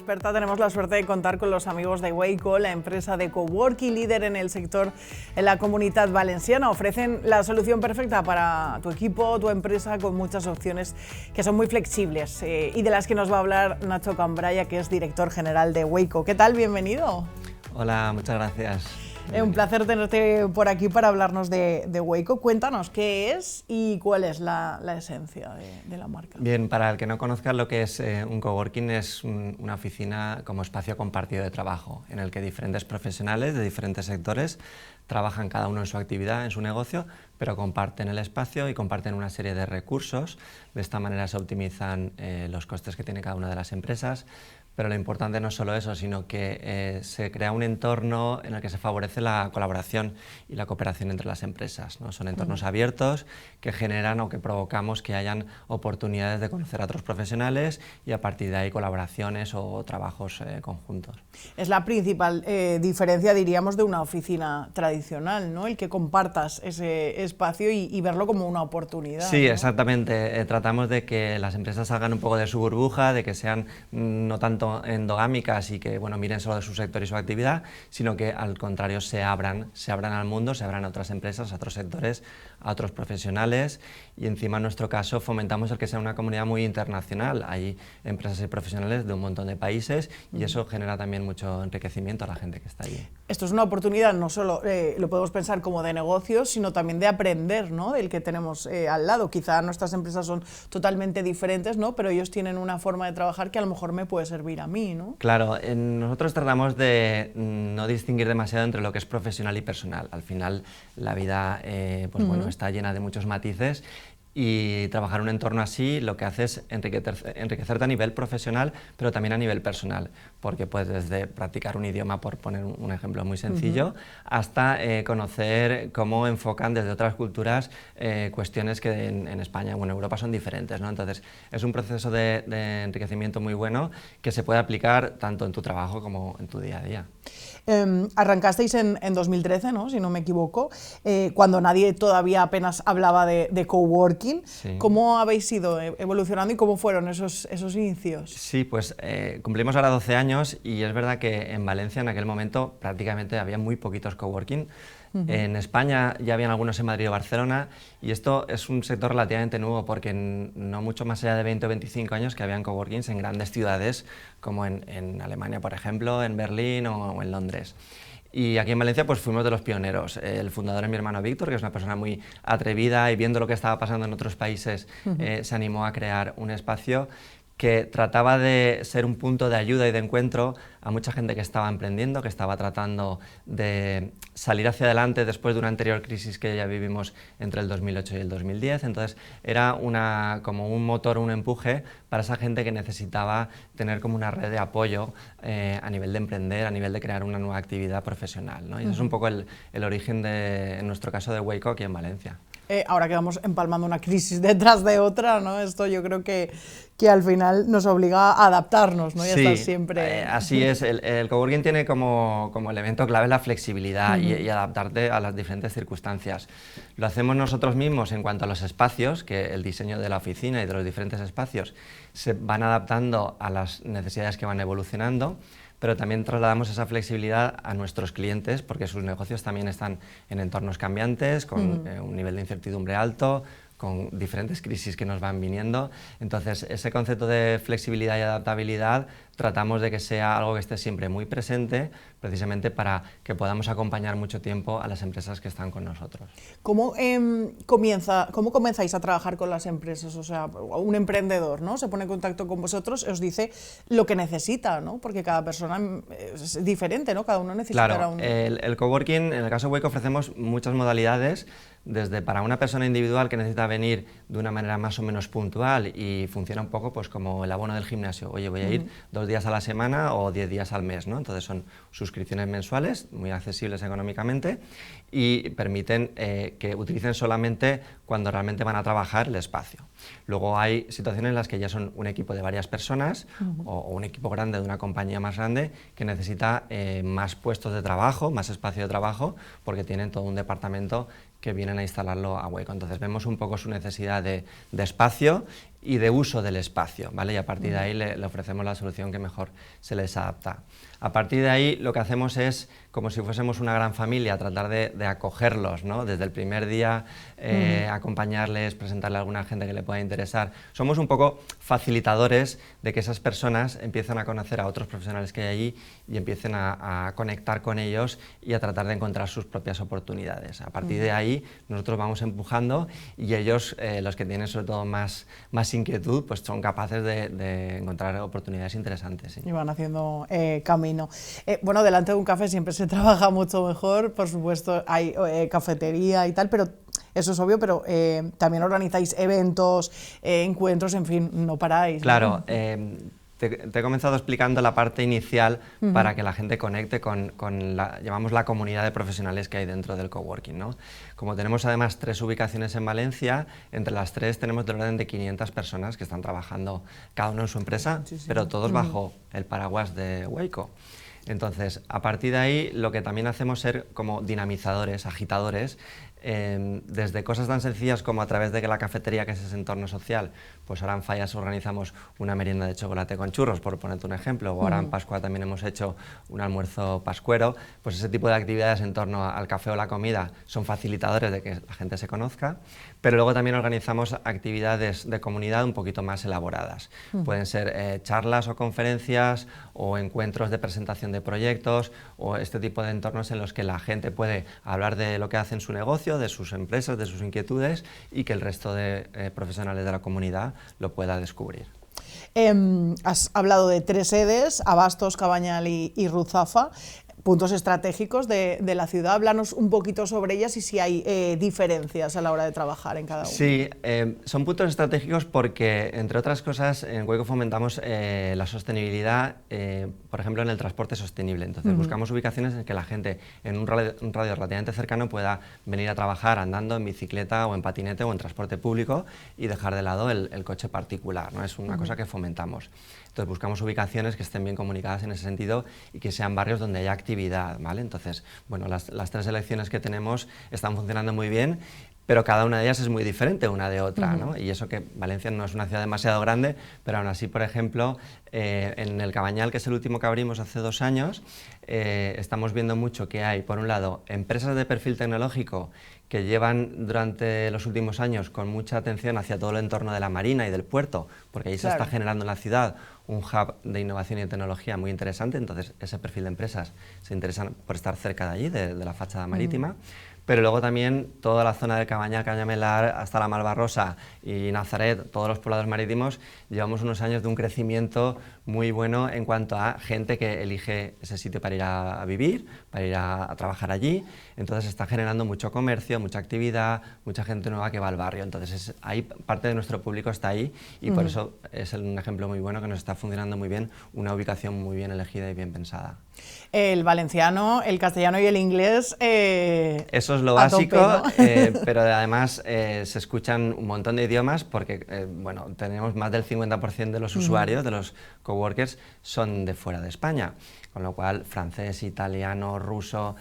Desperta tenemos la suerte de contar con los amigos de Wayco, la empresa de coworking líder en el sector en la Comunitat Valenciana. Ofrecen la solución perfecta para tu equipo, tu empresa, con muchas opciones que son muy flexibles y de las que nos va a hablar Nacho Cambraya, que es director general de Wayco. ¿Qué tal? Bienvenido. Hola, muchas gracias. Un placer tenerte por aquí para hablarnos de Wayco. Cuéntanos qué es y cuál es la esencia de la marca. Bien, para el que no conozca lo que es un coworking, es una oficina como espacio compartido de trabajo, en el que diferentes profesionales de diferentes sectores trabajan cada uno en su actividad, en su negocio, pero comparten el espacio y comparten una serie de recursos. De esta manera se optimizan los costes que tiene cada una de las empresas. Pero lo importante no es solo eso, sino que se crea un entorno en el que se favorece la colaboración y la cooperación entre las empresas, ¿no? Son entornos abiertos que generan o que provocamos que hayan oportunidades de conocer a otros profesionales y a partir de ahí colaboraciones o trabajos conjuntos. Es la principal diferencia, diríamos, de una oficina tradicional, ¿no? El que compartas ese espacio y verlo como una oportunidad. Sí, ¿no? Exactamente. Tratamos de que las empresas salgan un poco de su burbuja, de que sean no tanto endogámicas y que miren solo de su sector y su actividad, sino que al contrario se abran al mundo, se abran a otras empresas, a otros sectores, a otros profesionales, y encima en nuestro caso fomentamos el que sea una comunidad muy internacional. Hay empresas y profesionales de un montón de países y eso genera también mucho enriquecimiento a la gente que está allí. Esto es una oportunidad, no solo lo podemos pensar como de negocio, sino también de aprender, ¿no? Del que tenemos al lado. Quizá nuestras empresas son totalmente diferentes, ¿no? Pero ellos tienen una forma de trabajar que a lo mejor me puede servir a mí, ¿no? Claro, nosotros tratamos de no distinguir demasiado entre lo que es profesional y personal. Al final la vida está llena de muchos matices y trabajar en un entorno así lo que hace es enriquecerte a nivel profesional, pero también a nivel personal, porque puedes desde practicar un idioma, por poner un ejemplo muy sencillo, hasta conocer cómo enfocan desde otras culturas cuestiones que en España o en Europa son diferentes, ¿no? Entonces es un proceso de enriquecimiento muy bueno que se puede aplicar tanto en tu trabajo como en tu día a día. Arrancasteis en 2013, ¿no? Si no me equivoco, cuando nadie todavía apenas hablaba de coworking. Sí. ¿Cómo habéis ido evolucionando y cómo fueron esos inicios? Sí, pues cumplimos ahora 12 años y es verdad que en Valencia en aquel momento prácticamente había muy poquitos coworking. En España ya habían algunos en Madrid o Barcelona y esto es un sector relativamente nuevo porque no mucho más allá de 20 o 25 años que habían coworkings en grandes ciudades como en Alemania, por ejemplo, en Berlín o en Londres. Y aquí en Valencia pues fuimos de los pioneros. El fundador es mi hermano Víctor, que es una persona muy atrevida y viendo lo que estaba pasando en otros países se animó a crear un espacio que trataba de ser un punto de ayuda y de encuentro a mucha gente que estaba emprendiendo, que estaba tratando de salir hacia adelante después de una anterior crisis que ya vivimos entre el 2008 y el 2010. Entonces era como un motor, un empuje para esa gente que necesitaba tener como una red de apoyo a nivel de emprender, a nivel de crear una nueva actividad profesional, ¿no? Y ese es un poco el origen, en nuestro caso, de Wayco aquí en Valencia. Ahora que vamos empalmando una crisis detrás de otra, ¿no? Esto yo creo que al final nos obliga a adaptarnos, ¿no? Y a estar siempre... así es. El coworking tiene como elemento clave la flexibilidad y adaptarte a las diferentes circunstancias. Lo hacemos nosotros mismos en cuanto a los espacios, que el diseño de la oficina y de los diferentes espacios se van adaptando a las necesidades que van evolucionando, pero también trasladamos esa flexibilidad a nuestros clientes porque sus negocios también están en entornos cambiantes, con un nivel de incertidumbre alto, con diferentes crisis que nos van viniendo. Entonces, ese concepto de flexibilidad y adaptabilidad tratamos de que sea algo que esté siempre muy presente, precisamente para que podamos acompañar mucho tiempo a las empresas que están con nosotros. ¿Cómo comenzáis a trabajar con las empresas? O sea, un emprendedor, ¿no? Se pone en contacto con vosotros, os dice lo que necesita, ¿no? Porque cada persona es diferente, ¿no? Cada uno necesitará Claro, el coworking, en el caso de Wayco ofrecemos muchas modalidades, desde para una persona individual que necesita venir de una manera más o menos puntual y funciona un poco pues como el abono del gimnasio. Oye, voy a ir 2 días a la semana o 10 días al mes, ¿no? Entonces son suscripciones mensuales, muy accesibles económicamente y permiten que utilicen solamente cuando realmente van a trabajar el espacio. Luego hay situaciones en las que ya son un equipo de varias personas o un equipo grande de una compañía más grande que necesita más puestos de trabajo, más espacio de trabajo, porque tienen todo un departamento que vienen a instalarlo a Wayco. Entonces vemos un poco su necesidad de espacio y de uso del espacio, ¿vale? Y a partir de ahí le ofrecemos la solución que mejor se les adapta. A partir de ahí lo que hacemos es, como si fuésemos una gran familia, tratar de acogerlos, ¿no? Desde el primer día, acompañarles, presentarle a alguna gente que le pueda interesar. Somos un poco facilitadores de que esas personas empiecen a conocer a otros profesionales que hay allí y empiecen a conectar con ellos y a tratar de encontrar sus propias oportunidades. A partir de ahí nosotros vamos empujando y ellos, los que tienen sobre todo más inquietud, pues son capaces de encontrar oportunidades interesantes. ¿Sí? Y van haciendo camino. Bueno, delante de un café siempre se trabaja mucho mejor, por supuesto hay cafetería y tal, pero eso es obvio, pero también organizáis eventos, encuentros, en fin, no paráis. Claro, ¿no? Te he comenzado explicando la parte inicial para que la gente conecte con llamamos la comunidad de profesionales que hay dentro del coworking, ¿no? Como tenemos además 3 ubicaciones en Valencia, entre las 3 tenemos del orden de 500 personas que están trabajando cada uno en su empresa, pero todos bajo el paraguas de Wayco. Entonces, a partir de ahí, lo que también hacemos es ser como dinamizadores, agitadores, desde cosas tan sencillas como a través de que la cafetería, que es ese entorno social, pues ahora en Fallas organizamos una merienda de chocolate con churros, por ponerte un ejemplo, o ahora en Pascua también hemos hecho un almuerzo pascuero, pues ese tipo de actividades en torno al café o la comida son facilitadores de que la gente se conozca, pero luego también organizamos actividades de comunidad un poquito más elaboradas. Pueden ser charlas o conferencias o encuentros de presentación de proyectos o este tipo de entornos en los que la gente puede hablar de lo que hace en su negocio, de sus empresas, de sus inquietudes y que el resto de profesionales de la comunidad lo pueda descubrir. Has hablado de 3 sedes, Abastos, Cabañal y Ruzafa, puntos estratégicos de la ciudad. Háblanos un poquito sobre ellas y si hay diferencias a la hora de trabajar en cada uno. Sí, son puntos estratégicos porque, entre otras cosas, en Wayco fomentamos la sostenibilidad, por ejemplo, en el transporte sostenible. Entonces, buscamos ubicaciones en que la gente, en un radio relativamente cercano, pueda venir a trabajar andando en bicicleta o en patinete o en transporte público y dejar de lado el coche particular, ¿no? Es una cosa que fomentamos. Entonces, buscamos ubicaciones que estén bien comunicadas en ese sentido y que sean barrios donde haya actividad, ¿vale? Entonces, bueno, las 3 selecciones que tenemos están funcionando muy bien, pero cada una de ellas es muy diferente una de otra, ¿no? Y eso que Valencia no es una ciudad demasiado grande, pero aún así, por ejemplo, en el Cabañal, que es el último que abrimos hace 2 años, estamos viendo mucho que hay, por un lado, empresas de perfil tecnológico que llevan durante los últimos años con mucha atención hacia todo el entorno de la marina y del puerto, porque ahí se está generando en la ciudad un hub de innovación y de tecnología muy interesante, entonces ese perfil de empresas se interesan por estar cerca de allí, de la fachada marítima. Pero luego también toda la zona del Cabañal, Cañamelar, hasta la Malvarrosa y Nazaret, todos los poblados marítimos, llevamos unos años de un crecimiento muy bueno en cuanto a gente que elige ese sitio para ir a vivir, para ir a trabajar allí. Entonces está generando mucho comercio, mucha actividad, mucha gente nueva que va al barrio. Entonces ahí parte de nuestro público está ahí y por eso es un ejemplo muy bueno que nos está funcionando muy bien, una ubicación muy bien elegida y bien pensada. El valenciano, el castellano y el inglés... Eso es lo básico, tope, ¿no? Pero además se escuchan un montón de idiomas porque bueno, tenemos más del 50% de los usuarios, de los coworkers, son de fuera de España. Con lo cual, francés, italiano, ruso,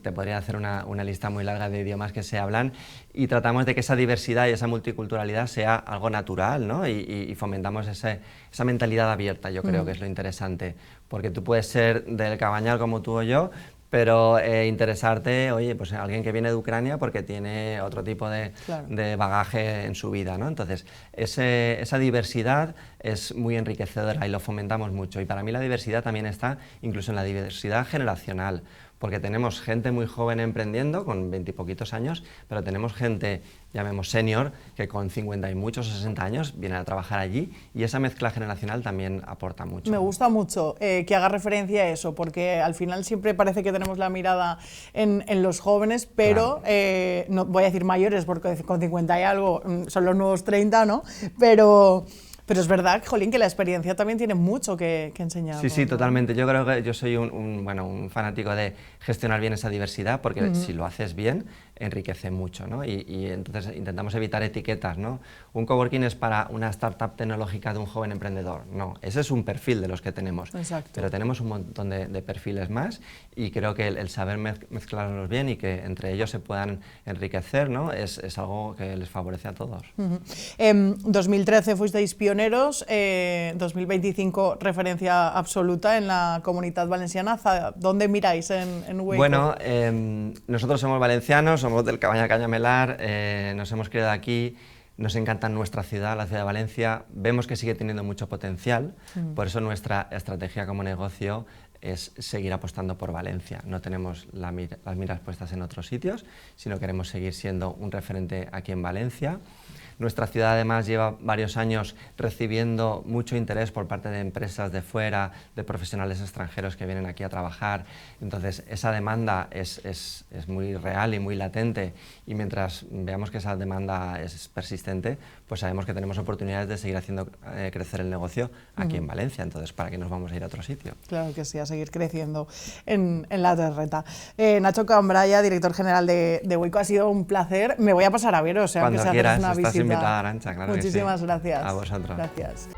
te podría hacer una lista muy larga de idiomas que se hablan y tratamos de que esa diversidad y esa multiculturalidad sea algo natural, ¿no? Y fomentamos esa mentalidad abierta, yo creo que es lo interesante, porque tú puedes ser del Cabañal como tú o yo, pero interesarte, oye, pues alguien que viene de Ucrania porque tiene otro tipo de bagaje en su vida, ¿no? Entonces, esa diversidad es muy enriquecedora y lo fomentamos mucho. Y para mí la diversidad también está incluso en la diversidad generacional, porque tenemos gente muy joven emprendiendo, con 20 y poquitos años, pero tenemos gente, llamemos senior, que con 50 y muchos, 60 años, vienen a trabajar allí, y esa mezcla generacional también aporta mucho. Me gusta mucho que haga referencia a eso, porque al final siempre parece que tenemos la mirada en los jóvenes, pero no voy a decir mayores, porque con 50 y algo son los nuevos 30, ¿no? Pero Pero es verdad, jolín, que la experiencia también tiene mucho que enseñar. Sí, sí, totalmente. Yo creo que yo soy un fanático de gestionar bien esa diversidad, porque si lo haces bien, enriquece mucho, ¿no? Y entonces intentamos evitar etiquetas, ¿no? Un coworking es para una startup tecnológica de un joven emprendedor. No, ese es un perfil de los que tenemos. Exacto. Pero tenemos un montón de perfiles más y creo que el saber mezclarlos bien y que entre ellos se puedan enriquecer, ¿no? Es algo que les favorece a todos. En 2013 fuisteis pioneros, 2025 referencia absoluta en la Comunitat Valenciana. ¿Dónde miráis en Waycall? Bueno, nosotros somos valencianos, somos del Cabanya Canyamelar, nos hemos criado aquí, nos encanta nuestra ciudad, la ciudad de Valencia, vemos que sigue teniendo mucho potencial, por eso nuestra estrategia como negocio es seguir apostando por Valencia. No tenemos las miras puestas en otros sitios, sino queremos seguir siendo un referente aquí en Valencia. Nuestra ciudad además lleva varios años recibiendo mucho interés por parte de empresas de fuera, de profesionales extranjeros que vienen aquí a trabajar. Entonces esa demanda es muy real y muy latente, y mientras veamos que esa demanda es persistente, pues sabemos que tenemos oportunidades de seguir haciendo crecer el negocio aquí en Valencia. Entonces, ¿para qué nos vamos a ir a otro sitio? Claro que sí, a seguir creciendo en la terreta. Nacho Cambraya, director general de Waycall, ha sido un placer. Me voy a pasar a veros, Cuando aunque sea quieras, una estás visita. invitada, Arantxa, claro. Muchísimas que sí. gracias. A vosotros. Gracias.